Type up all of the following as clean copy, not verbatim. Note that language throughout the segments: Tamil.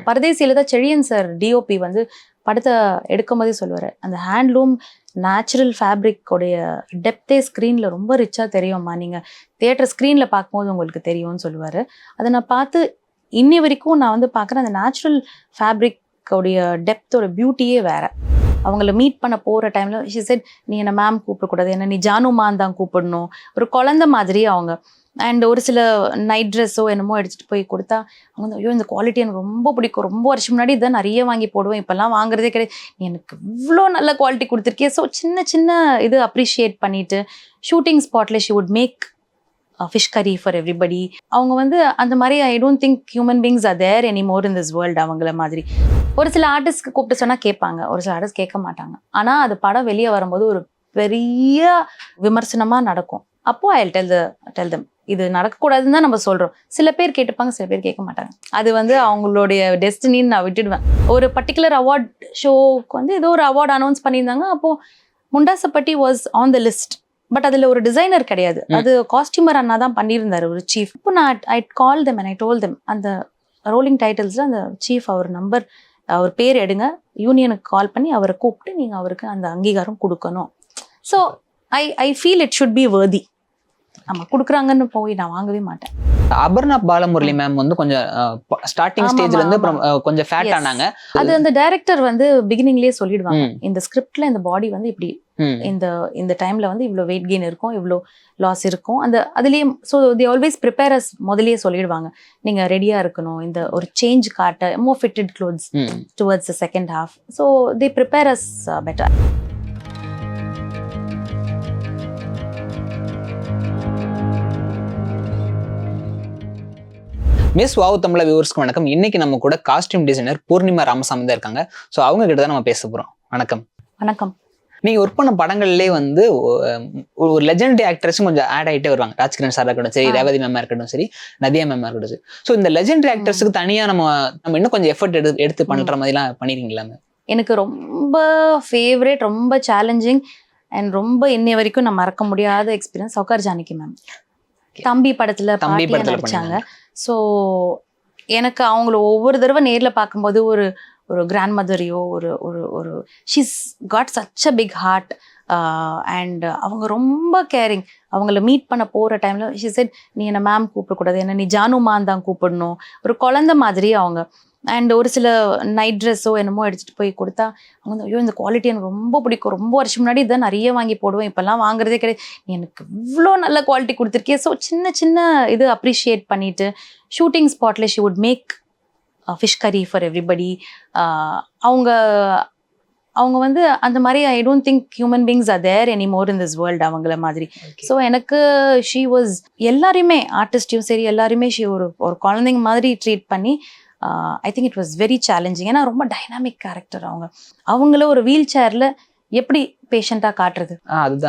பரதேசியில தான் செழியன் சார் டிஓபி வந்து படத்தை எடுக்கும் போதே சொல்லுவார், அந்த ஹேண்ட்லூம் நேச்சுரல் ஃபேப்ரிக்கோடைய டெப்தே ஸ்க்ரீனில் ரொம்ப ரிச்சாக தெரியும்மா, நீங்கள் தியேட்டர் ஸ்க்ரீனில் பார்க்கும்போது உங்களுக்கு தெரியும்னு சொல்லுவார். அதை நான் பார்த்து இன்னி வரைக்கும் நான் வந்து பார்க்குறேன், அந்த நேச்சுரல் ஃபேப்ரிக்கோடைய டெப்த்தோட பியூட்டியே வேறு. அவங்கள மீட் பண்ண போகிற டைமில் ஷி செட், நீ என்னை மேம் கூப்பிடக்கூடாது, என்ன நீ ஜானுமான் தான் கூப்பிடணும், ஒரு குழந்த மாதிரி அவங்க. அண்ட் ஒரு சில நைட் ட்ரெஸ்ஸோ என்னமோ எடுத்துகிட்டு போய் கொடுத்தா அவங்க வந்து, ஐயோ இந்த குவாலிட்டி எனக்கு ரொம்ப பிடிக்கும், ரொம்ப வருஷம் முன்னாடி இதான் நிறைய வாங்கி போடுவேன், இப்போல்லாம் வாங்குறதே கிடையாது, நீ எனக்கு இவ்வளோ நல்ல குவாலிட்டி கொடுத்துருக்கிய. ஸோ சின்ன சின்ன இது அப்ரிஷியேட் பண்ணிவிட்டு ஷூட்டிங் ஸ்பாட்டில் she would make fish curry for everybody. அவங்க வந்து அந்த மாதிரி I don't think human beings are there anymore in this world. அவங்கள மாதிரி ஒரு சில ஆர்டிஸ்ட்க்கு கூப்பிட்டு சொன்னால் கேட்பாங்க, ஒரு சில ஆர்டிஸ்ட் கேட்க மாட்டாங்க. ஆனால் அது படம் வெளியே வரும்போது ஒரு பெரிய விமர்சனமாக நடக்கும். அப்போது ஐ டெல் தம் இது நடக்கக்கூடாதுன்னு தான் நம்ம சொல்கிறோம். சில பேர் கேட்டுப்பாங்க, சில பேர் கேட்க மாட்டாங்க. அது வந்து அவங்களுடைய டெஸ்டினின்னு நான் விட்டுடுவேன். ஒரு பர்டிகுலர் அவார்ட் ஷோக்கு வந்து ஏதோ ஒரு அவார்ட் அனௌன்ஸ் பண்ணியிருந்தாங்க. அப்போது Mundasupatti was on the list. But அதில் ஒரு டிசைனர் கிடையாது, அது காஸ்டியூமர் அண்ணா தான் பண்ணியிருந்தார், ஒரு சீஃப். இப்போ நான் I call them and I toll them, அந்த ரோலிங் டைட்டில்ஸில் அந்த சீஃப் அவர் நம்பர், அவர் பேர் எடுங்க, யூனியனுக்கு கால் பண்ணி அவரை கூப்பிட்டு நீங்கள் அவருக்கு அந்த அங்கீகாரம் கொடுக்கணும். So I feel it should be worthy. ஆமாம், கொடுக்குறாங்கன்னு போய் நான் வாங்கவே மாட்டேன். அபர்ணா பாலமுரளி மேம் வந்து கொஞ்சம் ஸ்டார்டிங் ஸ்டேஜ்ல இருந்து கொஞ்சம் ஃபேட் ஆனாங்க. அது அந்த டைரக்டர் வந்து பிகினிங்லேயே சொல்லிடுவாங்க, இந்த ஸ்கிரிப்ட்ல இந்த பாடி வந்து இப்படி இந்த டைம்ல வந்து இவ்வளோ வெயிட் கெயின் இருக்கும், இவ்வளோ லாஸ் இருக்கும், அந்த அதுலேயே. So they always prepare us, முதலியே சொல்லிடுவாங்க நீங்க ரெடியா இருக்கணும், இந்த ஒரு சேஞ்ச் காட்ட, more fitted clothes towards the second half. So they prepare us better. Miss wow Tamizha வியூவர்ஸ்க்கு வணக்கம். இன்னைக்கு நம்ம கூட காஸ்டியூம் டிசைனர் பூர்ணிமா ராமசாமி தான் இருக்காங்க. ஸோ அவங்க கிட்ட தான் நம்ம பேச போறோம். வணக்கம். வணக்கம். நீங்க ஒர்க் பண்ண படங்கள்லேயே வந்து ஒரு லெஜெண்டரி ஆக்டர்ஸும் கொஞ்சம் ஆட் ஆகிட்டே வருவாங்க. ராஜ்கிரண் சாரா இருக்கட்டும் சரி, ரேவதி மேமா இருக்கட்டும் சரி, நதியா மேமா இருக்கட்டும் சரி. ஸோ இந்த லெஜெண்டரி ஆக்டர்ஸுக்கு தனியா நம்ம இன்னும் கொஞ்சம் எஃபர்ட் எடுத்து பண்ற மாதிரிலாம் பண்ணிருக்கீங்களா? எனக்கு ரொம்ப ஃபேவரேட், ரொம்ப சேலஞ்சிங் அண்ட் ரொம்ப இன்னைய வரைக்கும் நான் மறக்க முடியாத எக்ஸ்பீரியன்ஸ் சௌகார் ஜானகி மேம். தம்பி படத்துல நடிச்சாங்க. ஸோ எனக்கு அவங்கள ஒவ்வொரு தடவை நேரில் பார்க்கும்போது ஒரு கிராண்ட் மதரையோ ஒரு she's got such a big heart and அவங்க ரொம்ப கேரிங். அவங்கள மீட் பண்ண போகிற டைமில் ஷி செட், நீ என்னை மேம் கூப்பிடக்கூடாது, என்ன நீ ஜானுமான் தான் கூப்பிடணும், ஒரு குழந்த மாதிரி அவங்க. அண்ட் ஒரு சில நைட் ட்ரெஸ்ஸோ என்னமோ எடுத்துகிட்டு போய் கொடுத்தா அவங்க வந்து, ஐயோ இந்த குவாலிட்டி எனக்கு ரொம்ப பிடிக்கும், ரொம்ப வருஷம் முன்னாடி இதான் நிறைய வாங்கி போடுவேன், இப்போல்லாம் வாங்குறதே கிடையாது, நீ எனக்கு இவ்வளோ நல்ல குவாலிட்டி கொடுத்துருக்கிய. ஸோ சின்ன சின்ன இது அப்ரிஷியேட் பண்ணிவிட்டு ஷூட்டிங் ஸ்பாட்டில் she would make fish curry for everybody. அவங்க வந்து அந்த மாதிரி I don't think human beings are there anymore in this world. அவங்கள மாதிரி. ஸோ எனக்கு ஷீ வாஸ் எல்லாரையுமே, ஆர்டிஸ்டையும் சரி எல்லாருமே ஷீ ஒரு குழந்தைங்க மாதிரி ட்ரீட் பண்ணி I think it was very challenging. ஏன்னா ரொம்ப டைனாமிக் கேரக்டர் அவங்கள ஒரு வீல் சேரில் எப்படி பேஷண்ட்டாக காட்டுறது.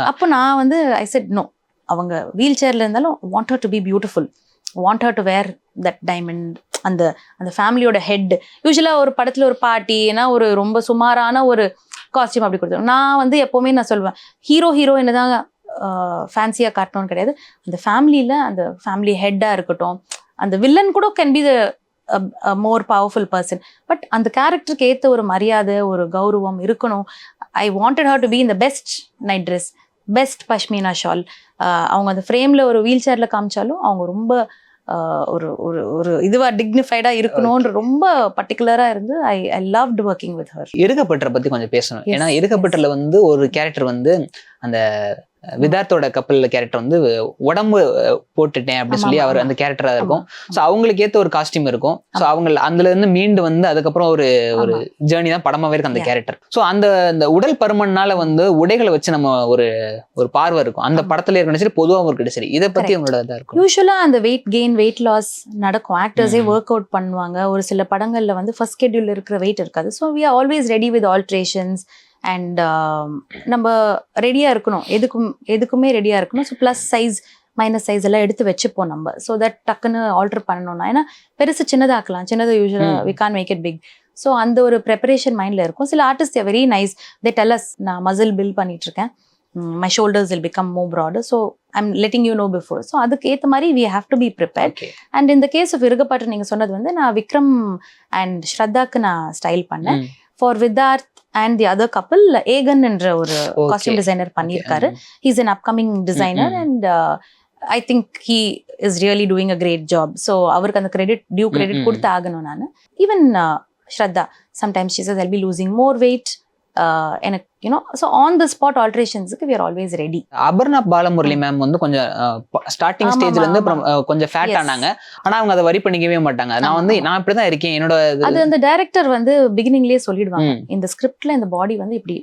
அப்போ நான் வந்து ஐ செட் நோ, அவங்க வீல் சேரில் இருந்தாலும் want her to be beautiful, want her to wear that diamond. அந்த ஃபேமிலியோட ஹெட் யூஸ்வலாக ஒரு படத்தில் ஒரு பாட்டி ஏன்னா ஒரு ரொம்ப சுமாரான ஒரு காஸ்டியூம் அப்படி கொடுத்துருவோம். நான் வந்து எப்போவுமே நான் சொல்லுவேன், ஹீரோயினை தான் ஃபேன்சியாக காட்டணும்னு கிடையாது, அந்த ஃபேமிலியில் அந்த ஃபேமிலி ஹெட்டாக இருக்கட்டும், அந்த வில்லன் கூட can be the more powerful person. But அந்த கேரக்டருக்கு ஏற்ற ஒரு மரியாதை, ஒரு கௌரவம் இருக்கணும். I wanted her to be in the best night dress, best pashmina shawl. அவங்க அந்த ஃப்ரேமில் ஒரு வீல் சேரில் காமிச்சாலும் அவங்க ரொம்ப ஒரு இதுவாக டிக்னிஃபைடாக இருக்கணும்ன்ற ரொம்ப பர்டிகுலராக இருந்து I loved working with her. இருக்கப்பட்டரை பற்றி கொஞ்சம் பேசணும். ஏன்னா இருக்கப்பட்டரில் வந்து ஒரு கேரக்டர் வந்து அந்த விதார்த்தோட கப்பல் கேரக்டர் வந்து உடம்பு போட்டுட்டேன் அப்படின்னு சொல்லி அவர் அந்த கேரக்டரா இருக்கும். ஸோ அவங்களுக்கு ஏற்ற ஒரு காஸ்டியூம் இருக்கும். ஸோ அவங்க அதுல இருந்து மீண்டு வந்து அதுக்கப்புறம் ஒரு ஜேர்னி தான் படமாவே இருக்கு அந்த கேரக்டர். ஸோ அந்த உடல் பருமனால வந்து உடைகளை வச்சு நம்ம ஒரு பார்வை இருக்கும் அந்த படத்துல இருக்கணும் சரி, பொதுவாக இருக்கு சரி. இதை பத்தி அவங்களோட இதாக இருக்கும். யூஸ்வலா அந்த வெயிட் கெயின், வெயிட் லாஸ் நடக்கும். ஆக்டர்ஸே ஒர்க் அவுட் பண்ணுவாங்க. ஒரு சில படங்கள்ல வந்து ஃபர்ஸ்ட் ஷெட்யூல் இருக்கிற வெயிட் இருக்காது. So we are always ready with alterations and நம்ம ரெடியாக இருக்கணும், எதுக்குமே ரெடியாக இருக்கணும். So plus size minus size எல்லாம் எடுத்து வச்சுப்போம் நம்ம. ஸோ தட் டக்குன்னு ஆல்டர் பண்ணணும்னா, ஏன்னா பெருசு சின்னதாக்கலாம், சின்னது யூஸ்வலாக we can make it big. So அந்த ஒரு ப்ரெப்பரேஷன் மைண்டில் இருக்கும். சில artist very nice, they tell us, நான் மசில் பில்ட் பண்ணிட்டு இருக்கேன், my shoulders will become more broader, so I'm letting you know before. So அதுக்கு ஏத்த மாதிரி we have to be prepared. Okay. And in the case of இருகப்பட்டு நீங்க சொன்னது வந்து நான் விக்ரம் அண்ட் ஸ்ரத்தாக்கு நான் ஸ்டைல் பண்ணேன். For Vidarth and the other couple, ஏகன் என்ற ஒரு காஸ்டியூம் டிசைனர் பண்ணியிருக்காரு. He's an upcoming designer and I think he is really doing a great job. So அவருக்கு அந்த due credit கொடுத்து ஆகணும் நான். Even Shraddha, sometimes she says I'll be losing more weight. எனக்கு so on the spot alterations we are always ready. Aparna Balamurali ma'am வந்து கொஞ்சம் ஸ்டார்டிங் ஸ்டேஜ்ல இருந்து கொஞ்சம் ஃபேட் ஆனாங்க. ஆனா அவங்க அதை வரி பண்ணிக்கவே மாட்டாங்க. நான் இப்படிதான் இருக்கேன் என்னோட அது அந்த டைரக்டர் வந்து பிகினிங்லயே சொல்லிடுவாங்க, இந்த ஸ்கிரிப்ட்ல இந்த பாடி வந்து இப்படி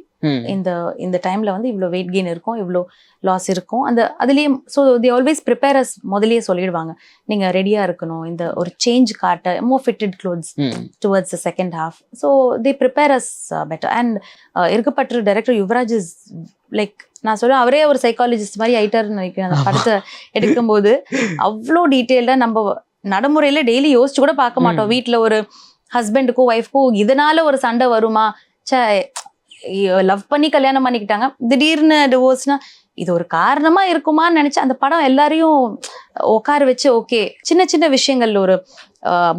இந்த டைம்ல வந்து இவ்வளவு வெயிட் கெயின் இருக்கும், இவ்வளோ லாஸ் இருக்கும், அந்த அதுலயே so they always prepare us முதல்லயே சொல்லிடுவாங்க, நீங்க ரெடியா இருக்கணும், இந்த ஒரு சேஞ்ச் காட்ட more fitted clothes towards the second half. So they prepare us better. And இருக்கப்பட்டு டைரக்டர் யுவராஜ் இஸ் லைக், நான் சொல்லுவேன் அவரே ஒரு சைக்காலஜிஸ்ட் மாதிரி ஆயிட்டாருன்னு நினைக்கிறேன். அந்த படத்தை எடுக்கும்போது அவ்வளோ டீட்டெயில்டா நம்ம நடைமுறையில டெய்லி யோசிச்சு கூட பார்க்க மாட்டோம். வீட்டுல ஒரு ஹஸ்பண்டுக்கும் ஒய்ஃப்க்கும் இதனால ஒரு சண்டை வருமா, லவ் பண்ணி கல்யாணம் பண்ணிக்கிட்டாங்க, திடீர்னு டிவோர்ஸ்னா இது ஒரு காரணமா இருக்குமான்னு நினைச்சு அந்த படம் எல்லாரையும் உட்கார வச்சு ஓகே சின்ன சின்ன விஷயங்கள், ஒரு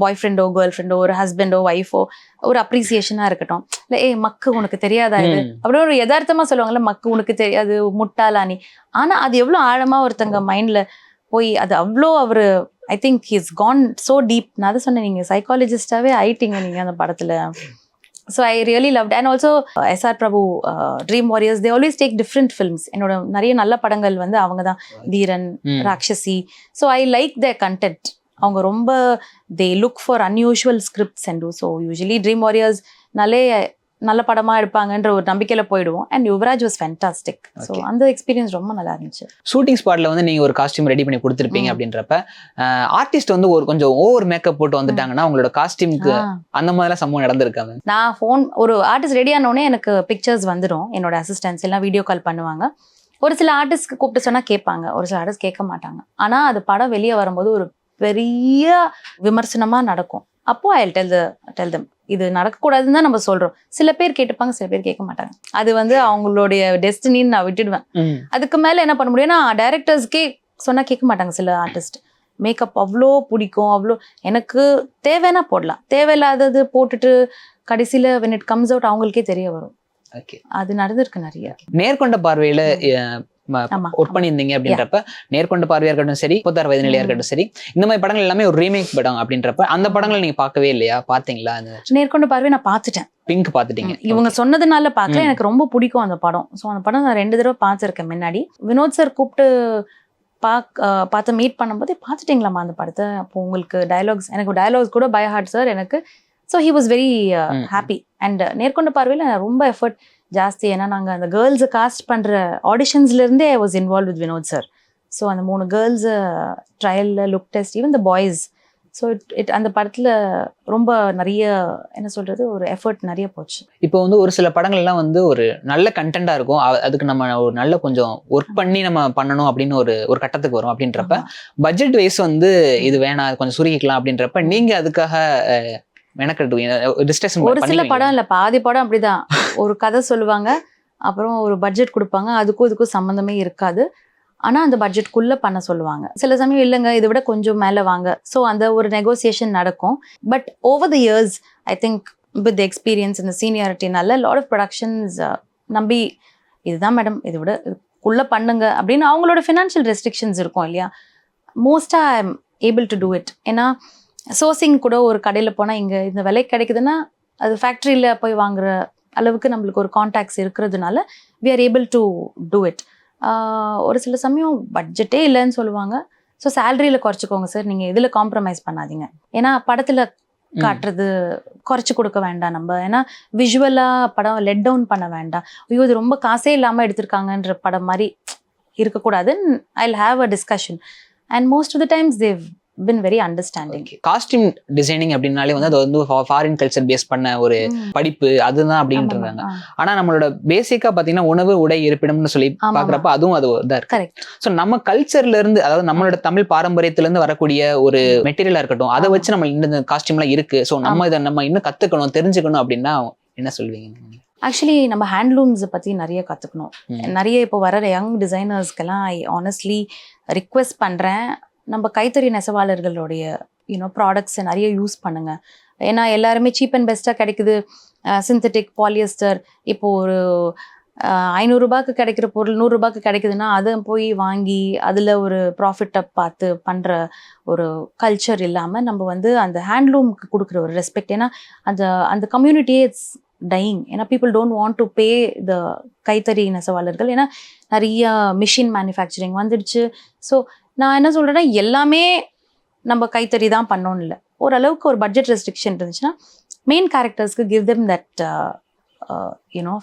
பாய் ஃப்ரெண்டோ கேர்ள் ஃப்ரெண்டோ ஒரு ஹஸ்பண்டோ ஒய்ஃபோ ஒரு அப்ரிசியேஷனா இருக்கட்டும், இல்லை மக்கு உனக்கு தெரியாதா இது அப்படியே ஒரு யதார்த்தமா சொல்லுவாங்கல்ல, மக்கு உனக்கு தெரியாது முட்டாளானி. ஆனா அது எவ்வளவு ஆழமா ஒருத்தங்க மைண்ட்ல போய் அது அவ்வளோ அவரு I think he's gone so deep. நான் அதை சொன்னேன், நீங்க சைக்காலஜிஸ்டாவே ஆயிட்டீங்க நீங்க அந்த படத்துல. So I really loved, and also SR Prabhu, Dream Warriors, they always take different films. என்னோட நிறைய நல்ல படங்கள் வந்து அவங்க தான், தீரன், ராட்சசி. So I like their content. அவங்க ரொம்ப they look for unusual scripts and do. So usually Dream Warriors நல்ல படமா எடுப்பாங்கன்ற ஒரு நம்பிக்கையில போயிடுவோம். And Yuvraj was fantastic. So அந்த எக்ஸ்பீரியன்ஸ் ரொம்ப நல்லா இருந்துச்சு. ஷூட்டிங் ஸ்பாட்ல வந்து நீங்க ஒரு காஸ்டியூம் ரெடி பண்ணி கொடுத்துருப்பீங்க அப்படின்றப்ப ஆர்டிஸ்ட் வந்து ஒரு கொஞ்சம் ஓவர் மேக்கப் போட்டு வந்துட்டாங்கன்னா உங்களோட காஸ்டியூமுக்கு அந்த மாதிரிலாம் சம்பவம் நடந்திருக்காங்க? நான் ஒரு ஆர்டிஸ்ட் ரெடி ஆனோடனே எனக்கு பிக்சர்ஸ் வந்துடும், என்னோட அசிஸ்டன்ஸ் எல்லாம் வீடியோ கால் பண்ணுவாங்க. ஒரு சில ஆர்டிஸ்ட்க்கு கூப்பிட்டு சொன்னா கேட்பாங்க, ஒரு சில ஆர்டிஸ்ட் கேட்க மாட்டாங்க. ஆனா அது படம் வெளியே வரும்போது ஒரு பெரிய விமர்சனமா நடக்கும். அப்போ ஐ டெல் தம் இது நடக்கக்கூடாதுன்னு தான் நம்ம சொல்றோம். சில பேர் கேட்டுப்பாங்க, சில பேர் கேட்க மாட்டாங்க. அது வந்து அவங்களுடைய டெஸ்டினின்னு நான் விட்டுடுவேன். அதுக்கு மேல என்ன பண்ண முடியும்னா டைரக்டர்ஸ்க்கே சொன்னா கேட்க மாட்டாங்க. சில ஆர்டிஸ்ட் மேக்கப் அவ்வளோ பிடிக்கும், அவ்வளோ எனக்கு தேவைன்னா போடலாம், தேவையில்லாதது போட்டுட்டு கடைசியில when it comes out அவங்களுக்கே தெரிய வரும். அது நடந்திருக்கு நிறைய. நேர்கொண்ட பார்வையில ஒர்க் பண்ணியிருந்தீங்க அப்படின்றப்ப நேர்கொண்ட பார்வையா இருக்கட்டும் சரி, 36 வயது நிலையா இருக்கட்டும் சரி, இந்த மாதிரி படங்கள் எல்லாமே ஒரு ரீமேக் படம் அப்படின்றப்ப அந்த படங்களை நீங்க பார்க்கவே இல்லையா? பாத்தீங்களா? நேர்கொண்ட பார்வை நான் பார்த்துட்டேன். பிங்க் பாத்துட்டீங்க? இவங்க சொன்னதுனால பார்க்கல, எனக்கு ரொம்ப பிடிக்கும் அந்த படம். ஸோ அந்த படம் நான் 2 தடவை பார்த்துருக்கேன். முன்னாடி வினோத் சார் கூப்பிட்டு பார்த்து மீட் பண்ணும்போது பார்த்துட்டீங்களாமா அந்த படத்தை, அப்போ உங்களுக்கு டயலாக்ஸ், எனக்கு டயலாக்ஸ் கூட பை ஹார்ட் சார் எனக்கு. So he was very happy. And நேர்கொண்ட பார்வையில் ரொம்ப எஃபர்ட் ஜாஸ்தி. ஏன்னா நாங்கள் அந்த கேர்ள்ஸை காஸ்ட் பண்ணுற ஆடிஷன்ஸ்லேருந்தே I was involve with Vinod sir. So அந்த 3 கேர்ள்ஸு ட்ரையலில் look test, even the boys. So அந்த படத்தில் ரொம்ப நிறைய என்ன சொல்கிறது ஒரு எஃபர்ட் நிறைய போச்சு. இப்போ வந்து ஒரு சில படங்கள்லாம் வந்து ஒரு நல்ல கண்டென்ட்டாக இருக்கும், அதுக்கு நம்ம ஒரு நல்ல கொஞ்சம் ஒர்க் பண்ணி நம்ம பண்ணணும் அப்படின்னு ஒரு கட்டத்துக்கு வரும். அப்படின்றப்ப பட்ஜெட் வைஸ் வந்து இது வேணாம் கொஞ்சம் சுருக்கிக்கலாம் அப்படின்றப்ப நீங்கள் அதுக்காக ஒரு சில படம் இல்ல பாதி படம் அப்படிதான், ஒரு கதை சொல்லுவாங்க, அப்புறம் ஒரு பட்ஜெட் கொடுப்பாங்க, அதுக்கும் இதுக்கும் சம்மந்தமே இருக்காது. ஆனா அந்த பட்ஜெட்குள்ள பண்ண சொல்லுவாங்க. சில சமயம் இல்லைங்க இதை விட கொஞ்சம் மேல வாங்க. ஸோ அந்த ஒரு நெகோசியேஷன் நடக்கும். But over the years I think with experience இந்த சீனியாரிட்டினால லாட் ஆஃப் ப்ரொடக்ஷன்ஸ் நம்பி இதுதான் மேடம் இதை விட இதுக்குள்ள பண்ணுங்க அப்படின்னு அவங்களோட ஃபினான்ஷியல் ரெஸ்ட்ரிக்ஷன்ஸ் இருக்கும் இல்லையா, மோஸ்டா I am able to do it. ஏன்னா சோர்சிங் கூட ஒரு கடையில் போனால் இங்கே இந்த விலை கிடைக்குதுன்னா அது ஃபேக்ட்ரியில் போய் வாங்குற அளவுக்கு நம்மளுக்கு ஒரு கான்டாக்ட்ஸ் இருக்கிறதுனால we are able to do it. ஒரு சில சமயம் பட்ஜெட்டே இல்லைன்னு சொல்லுவாங்க. ஸோ சேலரியில் குறைச்சிக்கோங்க சார், நீங்கள் இதில் காம்ப்ரமைஸ் பண்ணாதீங்க. ஏன்னா படத்தில் காட்டுறது குறைச்சி கொடுக்க வேண்டாம் நம்ம. ஏன்னா விஷுவலாக படம் லெட் டவுன் பண்ண வேண்டாம். ஐயோ இது ரொம்ப காசே இல்லாமல் எடுத்திருக்காங்கன்ற படம் மாதிரி இருக்கக்கூடாது. I'll have a discussion and most of the times they've been very understanding. Costume designing அப்படின்னாலே வந்து அது வந்து ஃபாரின் கல்ச்சர் பேஸ் பண்ண ஒரு படிப்பு அதுதான் அப்படின்றாங்க. ஆனா நம்மளோட பேசிக்கா பாத்தீங்கன்னா உணவு உடை இருப்பிடம்னு சொல்லி பாக்குறப்ப அதுவும் அது தான் இருக்கு. ஸோ நம்ம கல்ச்சர்ல இருந்து, அதாவது நம்மளோட தமிழ் பாரம்பரியத்துல இருந்து வரக்கூடிய ஒரு மெட்டீரியலா இருக்கட்டும், அதை வச்சு நம்ம இந்த காஸ்டியூம்லாம் இருக்கு. ஸோ நம்ம இதை நம்ம இன்னும் கத்துக்கணும் தெரிஞ்சுக்கணும் அப்படின்னா என்ன சொல்வீங்க? ஆக்சுவலி நம்ம ஹேண்ட்லூம்ஸை பற்றி நிறைய கற்றுக்கணும். நிறைய இப்போ வர யங் டிசைனர்ஸ்க்கெல்லாம் ஐ ஆனஸ்ட்லி ரிக்வெஸ்ட் பண்ணுறேன், நம்ம கைத்தறி நெசவாளர்களுடைய ப்ராடக்ட்ஸை நிறைய யூஸ் பண்ணுங்க. ஏன்னா எல்லாருமே சீப் அண்ட் பெஸ்ட்டாக கிடைக்குது, சிந்தட்டிக் பாலியஸ்டர். இப்போ ஒரு 500 ரூபாய்க்கு கிடைக்கிற பொருள் 100 ரூபாய்க்கு கிடைக்குதுன்னா அதை போய் வாங்கி அதில் ஒரு ப்ராஃபிட்டை பார்த்து பண்ணுற ஒரு கல்ச்சர் இல்லாமல் நம்ம வந்து அந்த ஹேண்ட்லூமுக்கு கொடுக்குற ஒரு ரெஸ்பெக்ட். ஏன்னா அந்த அந்த கம்யூனிட்டியே இட்ஸ் டையிங். ஏன்னா people don't want to pay the கைத்தறி நெசவாளர்கள். ஏன்னா நிறைய மிஷின் மேனுஃபேக்சரிங் வந்துடுச்சு. ஸோ நான் என்ன சொல்கிறேன்னா, எல்லாமே நம்ம கைத்தறி தான் பண்ணோன்னு இல்லை. ஓரளவுக்கு ஒரு பட்ஜெட் ரெஸ்ட்ரிக்ஷன் இருந்துச்சுன்னா மெயின் கேரக்டர்ஸ்க்கு give them that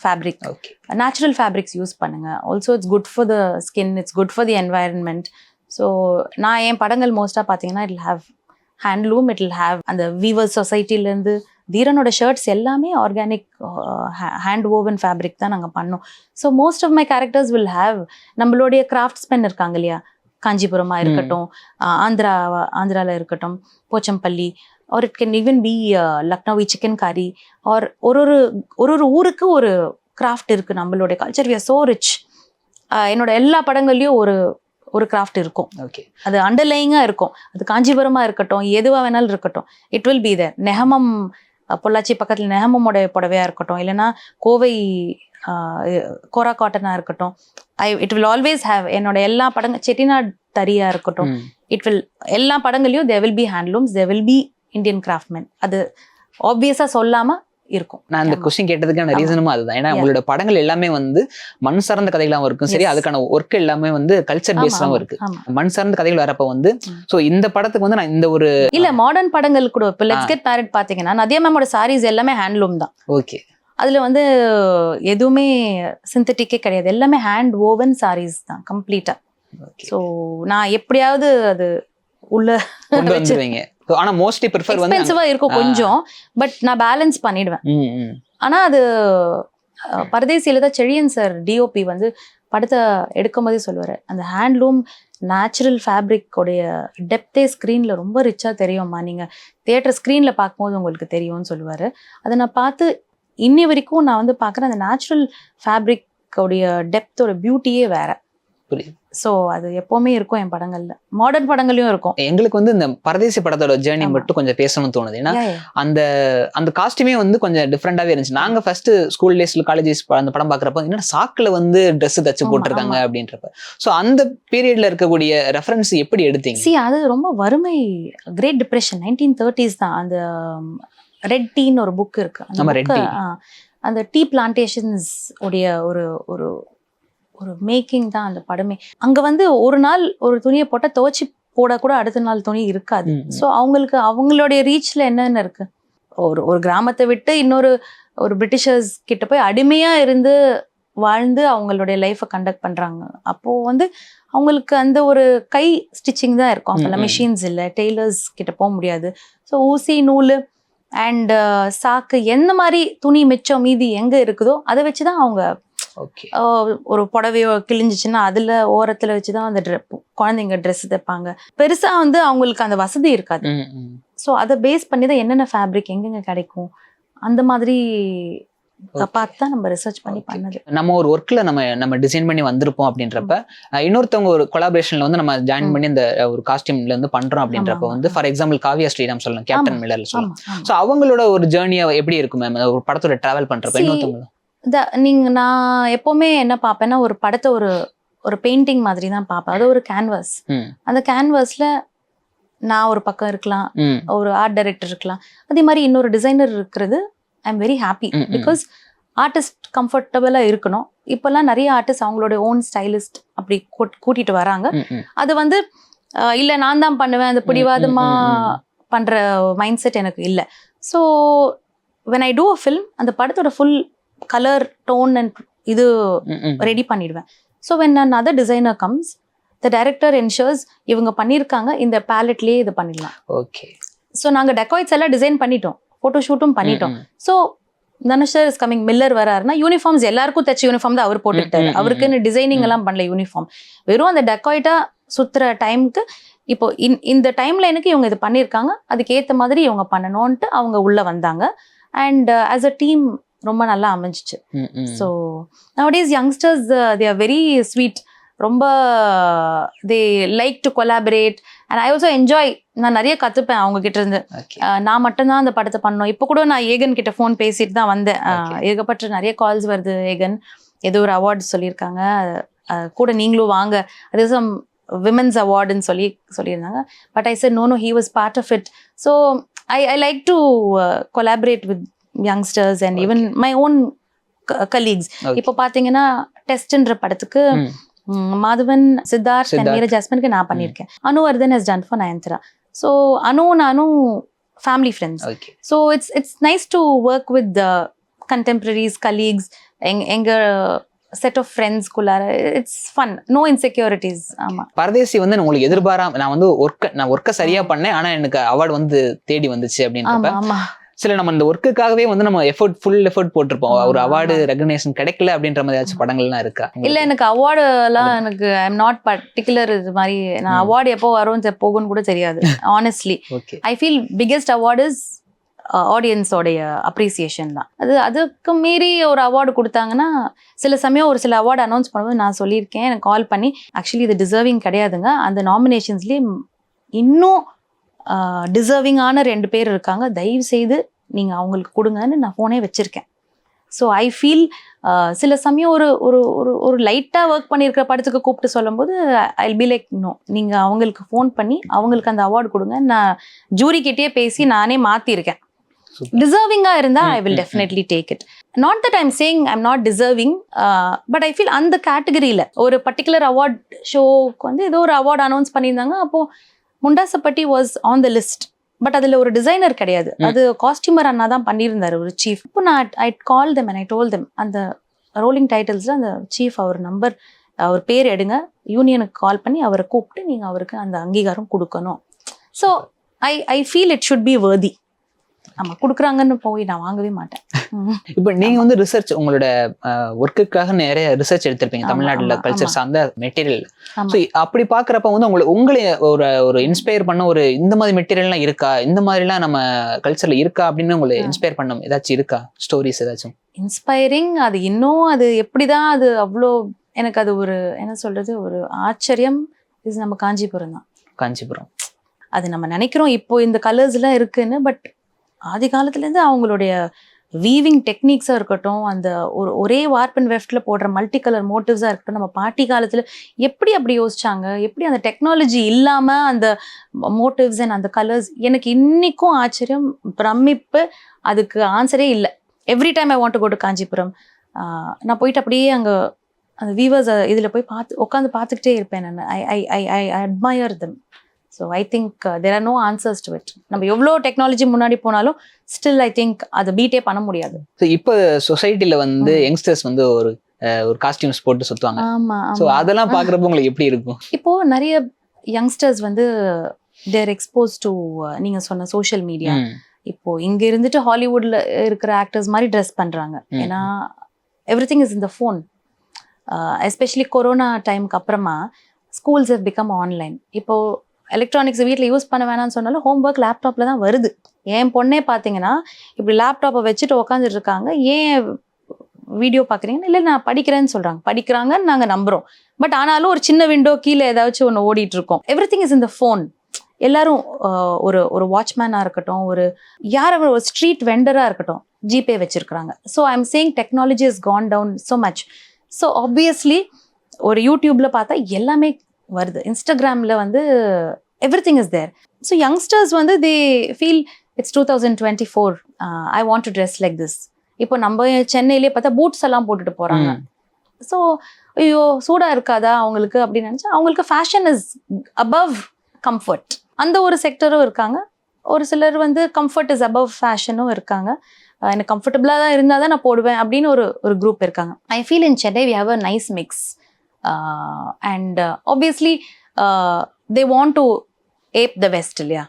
fabric, natural fabrics use பண்ணுங்க. Also it's good for the skin, it's good for the environment. So நான் என் படங்கள் மோஸ்ட்டாக பார்த்தீங்கன்னா it have handloom, it will have அந்த வீவர்ஸ் சொசைட்டிலேருந்து தீரனோட ஷர்ட்ஸ் எல்லாமே ஆர்கானிக் ஹேண்ட் ஓவன் ஃபேப்ரிக் தான் நாங்கள் பண்ணோம். So most of my characters will have நம்மளுடைய கிராஃப்ட்ஸ்மேன் இருக்காங்க இல்லையா, காஞ்சிபுரமாக இருக்கட்டும், ஆந்திராவில் இருக்கட்டும், Pochampalli, R it can even be Lucknowi chikankari, or ஒரு ஊருக்கு ஒரு கிராஃப்ட் இருக்குது. நம்மளுடைய culture we are so rich. என்னோட எல்லா படங்கள்லையும் ஒரு கிராஃப்ட் இருக்கும். அது அண்டர்லைங்காக இருக்கும். அது காஞ்சிபுரமாக இருக்கட்டும், எதுவாக வேணாலும் இருக்கட்டும், இட் வில் பி தேர். நெஹமம், பொள்ளாச்சி பக்கத்தில் நெஹமமோட புடவையாக இருக்கட்டும், இல்லைன்னா கோவை கோரா காட்டனாக இருக்கட்டும், இட் வில் ஆல்வேஸ் ஹேவ். என்னோட எல்லா படங்கள் செட்டிநாடு தறியாக இருக்கட்டும், இட் வில் எல்லா படங்களையும் there will be handlooms, there will be Indian craftsman. அது ஆப்வியஸாக சொல்லாமல் இருக்கும். நான் இந்த கொஸ்டின் கேட்டதுக்கான ரீசனும் அதுதான். ஏன்னா உங்களோட படங்கள் எல்லாமே வந்து மண் சார்ந்த கதைகளாகவும் இருக்கும், சரி, அதுக்கான ஒர்க் எல்லாமே வந்து கல்ச்சர் பேஸ்டாகவும் இருக்கு. மண் சார்ந்த கதைகள் வரப்ப வந்து ஸோ இந்த படத்துக்கு வந்து நான் இந்த ஒரு இல்ல மாடர்ன் படங்கள் கூட இப்போ லெட்ஸ் கெட் மேரிட் பாத்தீங்கன்னா நதியா மேமோட சாரீஸ் எல்லாமே ஹேண்ட்லூம் தான். ஓகே, அதுல வந்து எதுவுமே சிந்தட்டிக்கே கிடையாது, எல்லாமே ஹேண்ட் ஓவன் சாரீஸ் தான் கம்ப்ளீட்டா. ஸோ நான் எப்படியாவது அது உள்ள கொண்டு வந்துருவீங்க. ஆனா மோஸ்ட்லி ப்ரிஃபர் வந்து எக்ஸ்பென்சிவா இருக்கும் கொஞ்சம், பட் நான் பேலன்ஸ் பண்ணிடுவேன். ஆனா அது பரதேசியில தான் செழியன் சார் டிஓபி வந்து படத்தை எடுக்கும் போதே சொல்லுவாரு, அந்த ஹேண்ட்லூம் நேச்சுரல் ஃபேப்ரிக்கோடைய டெப்தே ஸ்க்ரீன்ல ரொம்ப ரிச்சா தெரியும்மா, நீங்க தியேட்டர் ஸ்க்ரீன்ல பார்க்கும்போது உங்களுக்கு தெரியும்னு சொல்லுவாரு. அதை நான் பார்த்து இன்னி வரைக்கும் நான் வந்து பார்க்குறேன், அந்த நேச்சுரல் ஃபேப்ரிக்கோடைய டெப்த்தோட பியூட்டியே வேற. ஸோ அது எப்பவுமே இருக்கும் என் படங்கள்ல, மாடர்ன் படங்களையும் இருக்கும். எங்களுக்கு வந்து இந்த பரதேசி படத்தோட ஜேர்னி மட்டும் கொஞ்சம் பேசணும்னு தோணுது. ஏன்னா அந்த அந்த காஸ்டியூமே வந்து கொஞ்சம் டிஃப்ரெண்டாவே இருந்துச்சு. நாங்க ஃபர்ஸ்ட் ஸ்கூல் டேஸ்ல காலேஜஸ் அந்த படம் பாக்குறப்ப என்ன சாக்குல வந்து ட்ரெஸ் தச்சு போட்டிருக்காங்க அப்படின்றப்ப, ஸோ அந்த பீரியட்ல இருக்கக்கூடிய ரெஃபரன்ஸ் எப்படி எடுத்தீங்க? அது ரொம்ப வறுமை, கிரேட் டிப்ரெஷன் 1930s தான். அந்த ரெட் டீன்னு ஒரு புக் இருக்கு, அந்த டீ பிளான்டேஷன்ஸ் உடைய ஒரு ஒரு ஒரு மேக்கிங் தான் அந்த படமே. அங்க வந்து ஒரு நாள் ஒரு துணியை போட்டா துவைச்சி போட கூட அடுத்த நாள் துணி இருக்காது. ஸோ அவங்களுக்கு அவங்களுடைய ரீச்ல என்னென்ன இருக்கு, ஒரு கிராமத்தை விட்டு இன்னொரு பிரிட்டிஷர்ஸ் கிட்ட போய் அடிமையா இருந்து வாழ்ந்து அவங்களுடைய லைஃப்பை கண்டக்ட் பண்றாங்க. அப்போ வந்து அவங்களுக்கு அந்த ஒரு கை ஸ்டிச்சிங் தான் இருக்கும். அப்பெல்லாம் மிஷின்ஸ் இல்லை, டெய்லர்ஸ் கிட்ட போக முடியாது. ஸோ ஊசி, நூல் அண்ட் சாக்கு, எந்த மாதிரி துணி மிச்சம் மீதி எங்க இருக்குதோ அதை வச்சுதான் அவங்க ஒரு புடவையோ கிழிஞ்சிச்சுன்னா அதுல ஓரத்துல வச்சுதான் அந்த குழந்தைங்க ட்ரெஸ் தைப்பாங்க. பெருசா வந்து அவங்களுக்கு அந்த வசதி இருக்காது. ஸோ அதை பேஸ் பண்ணி தான் என்னென்ன ஃபேப்ரிக் எங்கெங்க கிடைக்கும் அந்த மாதிரி பார்த்து நம்ம ரிசர்ச் பண்ணி பண்ணது. நம்ம ஒரு ஒர்க்ல நம்ம டிசைன் பண்ணி வந்திருப்போம் அப்படின்றப்ப இன்னொருத்தவங்க ஒரு கொலாபரேஷன்ல வந்து நம்ம ஜாயின் பண்ணி இந்த ஒரு காஸ்டியூம்ல வந்து பண்றோம் அப்படின்றப்ப வந்து ஃபார் எக்ஸாம்பிள் காவியா ஸ்ரீராம் சொல்லலாம், கேப்டன் மில்லர் சொல்லலாம். ஸோ அவங்களோட ஒரு ஜேர்னியா எப்படி இருக்கும் மேம் ஒரு படத்தோட டிராவல் பண்றப்ப? இன்னொருத்தவங்க நான் எப்பவுமே என்ன பார்ப்பேன்னா, ஒரு படத்தை ஒரு பெயிண்டிங் மாதிரி தான் பார்ப்பேன். அது ஒரு கேன்வாஸ். அந்த கேன்வாஸ்ல நான் ஒரு பக்கம் இருக்கலாம், ஒரு ஆர்ட் டைரக்டர் இருக்கலாம், அதே மாதிரி இன்னொரு டிசைனர் இருக்கிறது I am very happy. Because artist கம்ஃபர்டபுளா இருக்கணும். இப்பெல்லாம் நிறைய ஆர்டிஸ்ட் அவங்களோட ஓன் ஸ்டைலிஸ்ட் அப்படி கூட்டிட்டு வராங்க. அது வந்து இல்ல நான் தான் பண்ணுவேன், அந்த பிடிவாதமா பண்ற மைண்ட் செட் எனக்கு இல்லை. So when I do a film, அந்த படத்தோட ஃபுல் கலர் டோன் அண்ட் இது ரெடி பண்ணிடுவேன். So when another designer comes, the director ensures இவங்க பண்ணியிருக்காங்க, இந்த பேலட்லேயே இது பண்ணிடலாம். ஓகே. ஸோ நாங்கள் டெக்காய்ட்ஸ் எல்லாம் டிசைன் பண்ணிட்டோம், ஃபோட்டோ ஷூட்டும் பண்ணிட்டோம். So Dhanush is coming, Miller வராருன்னா யூனிஃபார்ம்ஸ் எல்லாருக்கும் தைச்ச யூனிஃபார்ம் தான் அவர் போட்டுக்கிட்டாரு. அவருக்குன்னு டிசைனிங் எல்லாம் பண்ணல யூனிஃபார்ம். வெறும் அந்த டெக்காய்ட்டா சுத்துற டைமுக்கு இப்போ இந்த டைம்ல எனக்கு இவங்க இது பண்ணியிருக்காங்க, அதுக்கு ஏற்ற மாதிரி இவங்க பண்ணணும்ன்ட்டு அவங்க உள்ள வந்தாங்க. அண்ட் ஆஸ் அ டீம் ரொம்ப நல்லா அமைஞ்சிச்சு. So nowadays youngsters they are very sweet. ரொம்ப they like to collaborate and I also enjoy. நான் நிறைய கற்றுப்பேன் அவங்க கிட்ட இருந்து. நான் மட்டும்தான் அந்த படத்தை பண்ணோம். இப்போ கூட நான் ஏகன் கிட்ட ஃபோன் பேசிட்டு தான் வந்தேன். ஏகப்பட்ட நிறைய கால்ஸ் வருது. ஏகன் ஏதோ ஒரு அவார்டு சொல்லியிருக்காங்க, கூட நீங்களும் வாங்க, அது சம் விமென்ஸ் அவார்டுன்னு சொல்லியிருந்தாங்க. But I said no, he was part of it. So I like to collaborate with youngsters and even my own colleagues. இப்போ பார்த்தீங்கன்னா டெஸ்ட்ன்ற படத்துக்கு மாதவன், சித்தார்த் and மீரா ஜாஸ்மினுக்கு நான் பண்ணியிருக்கேன். Anuvardhan has done for Nayanthara. So நானும் family friends. So it's nice to work with contemporaries, colleagues, எங்க செட் ஆஃப் ஃப்ரெண்ட்ஸ்குள்ளார. It's fun, no insecurities. ஆமா, பரதேசி வந்து உங்களுக்கு எதிர்பாராம நான் வந்து ஒர்க்கை சரியா பண்ணேன், ஆனா எனக்கு அவார்டு வந்து தேடி வந்துச்சு அப்படின்றப்ப ஆமா சில நம்ம இந்த ஒர்க்குக்காகவே வந்து நம்ம ஃபுல் எஃபர்ட் போட்டிருப்போம், ஒரு அவார்டு ரெகக்னேஷன் கிடைக்கல அப்படின்ற மாதிரி ஏதாச்சும் படங்கள்லாம் இருக்கா? இல்ல, எனக்கு அவார்டு எல்லாம் எனக்கு ஐ எம் நாட் பர்டிகுலர். இது மாதிரி நான் அவார்டு எப்போ வரும் போகும்னு கூட தெரியாது honestly. I feel biggest award is ஆடியன்ஸோடைய அப்ரிசியேஷன் தான். அதுக்கு மீறி ஒரு அவார்டு கொடுத்தாங்கன்னா, சில சமயம் ஒரு சில அவார்டு அனௌன்ஸ் பண்ணும்போது நான் சொல்லியிருக்கேன், எனக்கு கால் பண்ணி ஆக்சுவலி இது டிசர்விங் கிடையாதுங்க, அந்த நாமினேஷன்ஸ்லேயே இன்னும் டிசர்விங்கான 2 பேர் இருக்காங்க, தயவு செய்து நீங்கள் அவங்களுக்கு கொடுங்கன்னு நான் ஃபோனே வச்சுருக்கேன். ஸோ ஐ ஃபீல் சில சமயம் ஒரு ஒரு ஒரு ஒரு லைட்டாக ஒர்க் பண்ணியிருக்கிற படத்துக்கு கூப்பிட்டு சொல்லும்போது ஐ பி லைக் நோ, நீங்கள் அவங்களுக்கு ஃபோன் பண்ணி அவங்களுக்கு அந்த அவார்டு கொடுங்க. நான் ஜூரிக்கிட்டே பேசி நானே மாற்றிருக்கேன். டிசர்விங்காக இருந்தால் I will definitely take it. Not that I'm saying I'm not deserving, but I feel அந்த கேட்டகரியில் ஒரு பர்டிகுலர் அவார்ட் ஷோக்கு வந்து ஏதோ ஒரு அவார்டு அனௌன்ஸ் பண்ணியிருந்தாங்க. அப்போது Mundasupatti was on the list, but அதில் ஒரு டிசைனர் கிடையாது, அது காஸ்டியூமர் அண்ணா தான் பண்ணியிருந்தாரு, ஒரு சீஃப். இப்போ நான் I call them and I toll them, அந்த ரோலிங் டைட்டில்ஸில் அந்த சீஃப் அவர் நம்பர், அவர் பேர் எடுங்க, யூனியனுக்கு கால் பண்ணி அவரை கூப்பிட்டு நீங்கள் அவருக்கு அந்த அங்கீகாரம் கொடுக்கணும். So I feel it should be worthy. ஆமாம், கொடுக்குறாங்கன்னு போய் நான் வாங்கவே மாட்டேன். இப்போ நீங்க வந்து ரிசர்ச், உங்களோட ஒர்க்குக்காக நிறைய ரிசர்ச் எடுத்திருப்பீங்க தமிழ்நாட்டுல கல்ச்சர் சார்ந்த மெட்டீரியல். ஸோ அப்படி பாக்குறப்ப வந்து உங்களை ஒரு இன்ஸ்பயர் பண்ண ஒரு இந்த மாதிரி மெட்டீரியல்லாம் இருக்கா, இந்த மாதிரிலாம் நம்ம கல்ச்சர்ல இருக்கா அப்படின்னு உங்களை இன்ஸ்பயர் பண்ண ஏதாச்சும் இருக்கா, ஸ்டோரிஸ் ஏதாச்சும்? இன்ஸ்பைரிங், அது இன்னும் அது எப்படிதான் அது அவ்வளோ எனக்கு அது ஒரு என்ன சொல்றது ஒரு ஆச்சரியம். இது நம்ம காஞ்சிபுரம் தான். காஞ்சிபுரம் அது நம்ம நினைக்கிறோம் இப்போ இந்த கலர்ஸ்லாம் இருக்குன்னு, பட் ஆதி காலத்துலேருந்து அவங்களுடைய வீவிங் டெக்னிக்ஸாக இருக்கட்டும், அந்த ஒரே வார்ப் அண்ட் வெஃப்டில் போடுற மல்டி கலர் மோட்டிவ்ஸாக இருக்கட்டும், நம்ம பாட்டி காலத்தில் எப்படி அப்படி யோசிச்சாங்க, எப்படி அந்த டெக்னாலஜி இல்லாமல் அந்த மோட்டிவ்ஸ் அண்ட் அந்த கலர்ஸ், எனக்கு இன்றைக்கும் ஆச்சரியம், பிரமிப்பு, அதுக்கு ஆன்சரே இல்லை. Every time I want to go to Kanchipuram. நான் போயிட்டு அப்படியே அங்கே அந்த வீவர்ஸ் இதில் போய் உட்காந்து பார்த்துக்கிட்டே இருப்பேன் நான். I admire them. So I think there are no answers to it. நம்ம எவ்வளோ டெக்னாலஜி முன்னாடி போனாலும் ஸ்டில் ஐ திங்க் அதை பீட்டே பண்ண முடியாது. ஸோ இப்போ சொசைட்டில வந்து யங்ஸ்டர்ஸ் வந்து ஒரு காஸ்டியூம்ஸ் போட்டு சுற்றுவாங்க. ஆமாம். ஸோ அதெல்லாம் பார்க்குறப்ப உங்களுக்கு எப்படி இருக்கும்? இப்போது நிறைய யங்ஸ்டர்ஸ் வந்து தேர் எக்ஸ்போஸ் டு நீங்கள் சொன்ன சோஷியல் மீடியா. இப்போது இங்கே இருந்துட்டு ஹாலிவுட்டில் இருக்கிற ஆக்டர்ஸ் மாதிரி ட்ரெஸ் பண்ணுறாங்க. ஏன்னா every thing is in the phone. Especially corona டைமுக்கு அப்புறமா ஸ்கூல்ஸ் ஹவ் பிகம் ஆன்லைன். இப்போது எலக்ட்ரானிக்ஸ் வீட்டில் யூஸ் பண்ண வேணாம்னு சொன்னாலும் ஹோம் ஒர்க் லேப்டாப்பில் தான் வருது. என் பொண்ணே பார்த்தீங்கன்னா இப்படி லேப்டாப்பை வச்சுட்டு உட்காந்துட்டு இருக்காங்க. ஏன் வீடியோ பார்க்குறீங்கன்னு, இல்லை நான் படிக்கிறேன்னு சொல்கிறாங்க. படிக்கிறாங்கன்னு நாங்கள் நம்புகிறோம். பட் ஆனாலும் ஒரு சின்ன விண்டோ கீழே ஏதாச்சும் ஒன்று ஓடிட்டு இருக்கோம். Every thing is in the phone. எல்லாரும் ஒரு வாட்ச்மேனாக இருக்கட்டும், ஒரு ஸ்ட்ரீட் வெண்டராக இருக்கட்டும், ஜிபே வச்சுருக்குறாங்க. So I am saying technology is gone down so much. So obviously ஒரு யூடியூப்பில் பார்த்தா எல்லாமே வருது. இன்ஸ்டாகிராமில் வந்து everything is there. So youngsters வந்து they feel it's 2024, I want to dress like this. இப்போ நம்ம சென்னையிலே பார்த்தா பூட்ஸ் எல்லாம் போட்டுட்டு போகிறாங்க. ஸோ ஐயோ சூடாக இருக்காதா அவங்களுக்கு அப்படின்னு நினச்சா, அவங்களுக்கு ஃபேஷன் இஸ் அபவ் கம்ஃபர்ட். அந்த ஒரு செக்டரும் இருக்காங்க. ஒரு சிலர் வந்து கம்ஃபர்ட் இஸ் அபவ் ஃபேஷனும் இருக்காங்க. எனக்கு கம்ஃபர்டபுளாக தான் இருந்தால் தான் நான் போடுவேன் அப்படின்னு ஒரு குரூப் இருக்காங்க. I feel in Chennai we have a nice mix. And obviously they want to ape the West இல்லையா.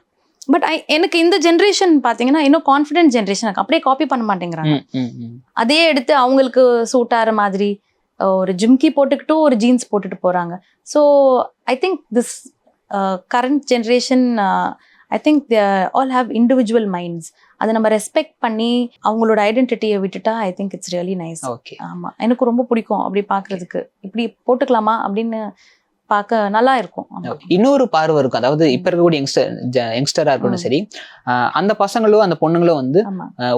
பட் எனக்கு இந்த ஜென்ரேஷன் பார்த்தீங்கன்னா இன்னும் கான்ஃபிடென்ட் ஜென்ரேஷன் இருக்கு. அப்படியே காப்பி பண்ண மாட்டேங்கிறாங்க. அதே எடுத்து அவங்களுக்கு சூட் ஆகிற மாதிரி ஒரு ஜிம்கி போட்டுக்கிட்டு ஒரு ஜீன்ஸ் போட்டுட்டு போகிறாங்க. So I think this current generation I think they all have individual minds. அதை நம்ம ரெஸ்பெக்ட் பண்ணி அவங்களோட ஐடென்டிட்டியை விட்டுட்டா ஐ think it's really nice. Okay. ஆமா, எனக்கு ரொம்ப பிடிக்கும் அப்படி பாக்குறதுக்கு. இப்படி போட்டுக்கலாமா அப்படின்னு பார்க்க நல்லா இருக்கும். இன்னொரு பார்வை இருக்கும். அதாவது இப்ப இருக்கக்கூடிய யங்ஸ்டரா இருக்கட்டும் சரி, அந்த பசங்களோ அந்த பொண்ணுங்களோ வந்து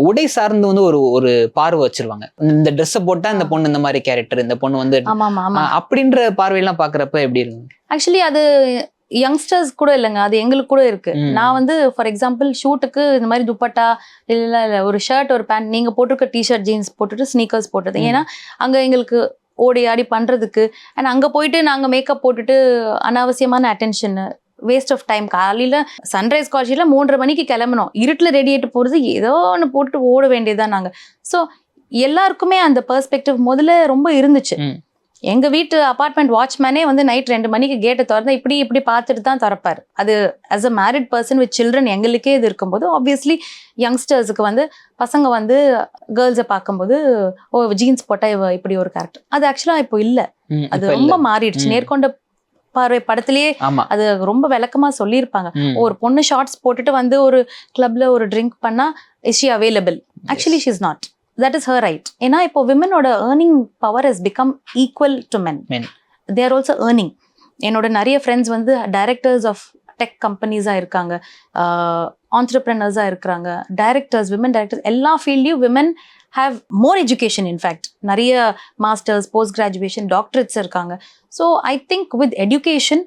உடை சார்ந்து வந்து ஒரு பார்வை வச்சிருவாங்க. இந்த ட்ரெஸ் போட்டா இந்த பொண்ணு இந்த மாதிரி கேரக்டர், இந்த பொண்ணு வந்து அப்படின்ற பார்வையெல்லாம் பாக்குறப்ப எப்படி இருக்கு? ஆக்சுவலி அது யங்ஸ்டர்ஸ் கூட இல்லைங்க, அது எங்களுக்கு கூட இருக்கு. நான் வந்து ஃபார் எக்ஸாம்பிள் ஷூட்டுக்கு இந்த மாதிரி துப்பட்டா இல்ல ஒரு ஷர்ட் ஒரு பேண்ட், நீங்க போட்டிருக்க டிஷர்ட் ஜீன்ஸ் போட்டுட்டு ஸ்னீக்கர்ஸ் போட்டது. ஏன்னா அங்க எங்களுக்கு ஓடி ஆடி பண்றதுக்கு, அண்ட் அங்க போயிட்டு நாங்க மேக்கப் போட்டுட்டு அனாவசியமான அட்டென்ஷன், வேஸ்ட் ஆஃப் டைம். காலையில சன்ரைஸ் காலேஜ்ல 3:30 மணிக்கு கிளம்பணும், இருட்டுல ரெடி ஆயிட்டு போறது, ஏதோ ஒன்று போட்டு ஓட வேண்டியதுதான் நாங்க. ஸோ எல்லாருக்குமே அந்த பெர்ஸ்பெக்டிவ் முதல்ல ரொம்ப இருந்துச்சு. எங்க வீட்டு அபார்ட்மெண்ட் வாட்ச்மேனே வந்து நைட் 2 மணிக்கு கேட்டை திறந்தா இப்படி பார்த்துட்டு தான் திறப்பாரு. அது as a married person with children எங்களுக்கே இது இருக்கும்போது ஆப்வியஸ்லி யங்ஸ்டர்ஸுக்கு வந்து பசங்க வந்து கேர்ள்ஸை பார்க்கும்போது ஓ ஜீன்ஸ் போட்டா இவ இப்படி ஒரு கேரக்டர். அது ஆக்சுவலா இப்போ இல்லை, அது ரொம்ப மாறிடுச்சு. நேர்கொண்ட பார்வை படத்திலேயே அது ரொம்ப விளக்கமா சொல்லியிருப்பாங்க. ஒரு பொண்ணு ஷார்ட்ஸ் போட்டுட்டு வந்து ஒரு கிளப்ல ஒரு ட்ரிங்க் பண்ணா is she available? Actually she is not. That is her right. ஏன்னா இப்போ விமனோட earning power has become equal to men. They are also earning. என்னோட நிறைய ஃப்ரெண்ட்ஸ் வந்து டைரக்டர்ஸ் ஆஃப் டெக் கம்பெனிஸாக இருக்காங்க, ஆண்டர்பிரினர்ஸாக இருக்கிறாங்க, டைரக்டர்ஸ், விமன் டைரக்டர்ஸ். எல்லா ஃபீல்ட்லையும் women have more education. In fact நிறைய மாஸ்டர்ஸ், போஸ்ட் கிராஜுவேஷன், டாக்டரேட்ஸ் இருக்காங்க. So I think with education,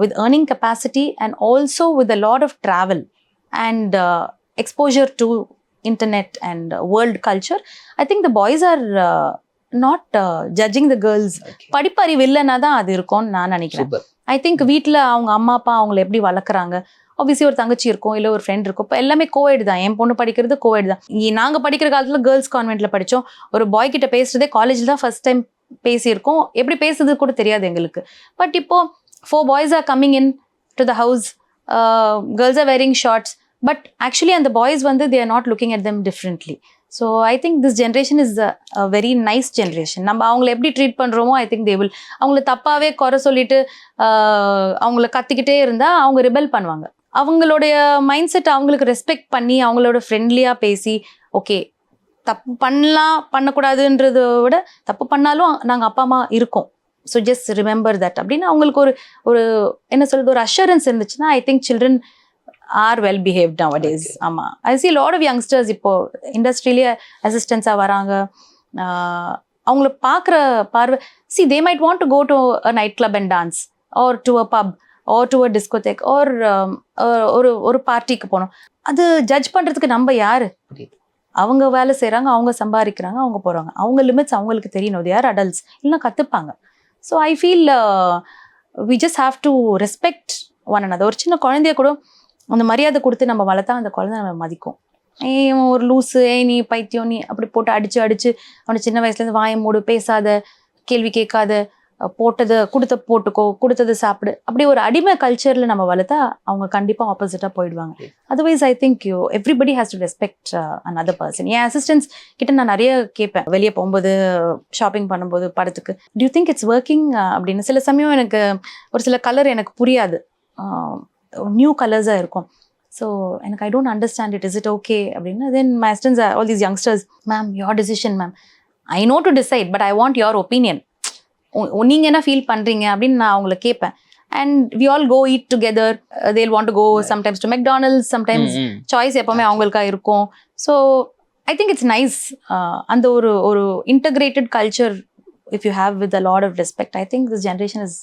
with earning capacity and also with a lot of travel and exposure to internet and world culture, I think the boys are not judging the girls. படிப்பறிவு இல்லைன்னா தான் அது இருக்கும்னு நான் நினைக்கிறேன். ஐ திங்க் வீட்டில் அவங்க அம்மா அப்பா அவங்களை எப்படி வளர்க்குறாங்க, ஆப்வியஸ்லி ஒரு தங்கச்சி இருக்கும், இல்லை ஒரு ஃப்ரெண்ட் இருக்கும். இப்போ எல்லாமே கோஎட் தான். என் பொண்ணு படிக்கிறது கோஎட் தான். நாங்கள் படிக்கிற காலத்தில் கேர்ள்ஸ் கான்வென்ட்ல படித்தோம். ஒரு பாய் கிட்ட பேசுறதே காலேஜில் தான் ஃபர்ஸ்ட் டைம் பேசியிருக்கோம். எப்படி பேசுறது கூட தெரியாது எங்களுக்கு. பட் இப்போ 4 boys are coming in to the house, girls are wearing shorts, but actually and the boys வந்து they are not looking at them differently. So I think this generation is a very nice generation. நம்ம அவங்களை எப்படி ட்ரீட் பண்றோமோ I think they will. அவங்கள தப்பாவே குறை சொல்லிட்டு அவங்கள கத்திக்கிட்டே இருந்தா அவங்க ரிபெல் பண்ணுவாங்க. அவங்களுடைய மைண்ட் செட் அவங்களுக்கு ரெஸ்பெக்ட் பண்ணி அவங்களோட ஃப்ரெண்ட்லியா பேசி, ஓகே தப்பு பண்ணலாம் பண்ணக்கூடாதுன்றத விட தப்பு பண்ணாலும் நாங்கள் அப்பா அம்மா இருக்கோம், ஸோ ஜஸ்ட் ரிமெம்பர் தட் அப்படின்னு அவங்களுக்கு ஒரு என்ன சொல்றது ஒரு அஷூரன்ஸ் இருந்துச்சுன்னா I think children are well behaved nowadays. ஆமாம், ஐ see a lot of youngsters இப்போ இண்டஸ்ட்ரியிலேயே அசிஸ்டன்ஸாக வராங்க. அவங்கள பார்க்குற பார்வை, see they might want to go to a night club and dance or to a pub or to a discotheque or ஒரு பார்ட்டிக்கு போகணும். அது ஜட்ஜ் பண்ணுறதுக்கு நம்ம யாரு? அவங்க வேலை செய்கிறாங்க, அவங்க சம்பாதிக்கிறாங்க, அவங்க போகிறாங்க. அவங்க லிமிட்ஸ் அவங்களுக்கு தெரியணும். they are adults, இல்லைன்னா கற்றுப்பாங்க. So I feel we just have to respect one another. ஒரு சின்ன குழந்தைய கூட அந்த மரியாதை கொடுத்து நம்ம வளர்த்தா அந்த குழந்தை நம்ம மதிக்கும். ஒரு லூஸு, நீ பைத்தியம், நீ அப்படி போட்டு அடிச்சு அவனை சின்ன வயசுலேருந்து வாயை மூடு, பேசாத, கேள்வி கேட்காத, போட்டதை போட்டுக்கோ, கொடுத்தது சாப்பிடு, அப்படி ஒரு அடிமை கல்ச்சரில் நம்ம வளர்த்தா அவங்க கண்டிப்பாக ஆப்போசிட்டாக போயிடுவாங்க. Otherwise I think everybody has to respect another person. N assistance கிட்ட நான் நிறைய கேட்பேன், வெளியே போகும்போது, ஷாப்பிங் பண்ணும்போது, படத்துக்கு, டியூ திங்க் இட்ஸ் ஒர்க்கிங் அப்படின்னு. சில சமயம் எனக்கு ஒரு சில கலர் எனக்கு புரியாது, நியூ கலர்ஸாக இருக்கும். ஸோ எனக்கு I don't understand it, is it okay அப்படின்னு. Then my assistants all these youngsters, ma'am your decision ma'am, I know to decide but I want your opinion, நீங்கள் என்ன ஃபீல் பண்ணுறீங்க அப்படின்னு நான் அவங்கள கேட்பேன். And we all go eat together. They'll want to go sometimes to McDonald's, sometimes choice எப்போவுமே அவங்களுக்கா இருக்கும். So I think it's nice. அந்த ஒரு integrated culture if you have with a lot of respect, I think this generation is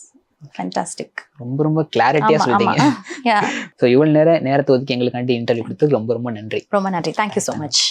fantastic. ரொம்ப கிளாரிட்டியா சொல்றீங்க. ஸோ இவ்வளவு நேரத்தை ஒதுக்கி எங்களுக்காண்டி இன்டர்வியூ கொடுத்ததுக்கு ரொம்ப நன்றி. ரொம்ப நன்றி. Thank you so much.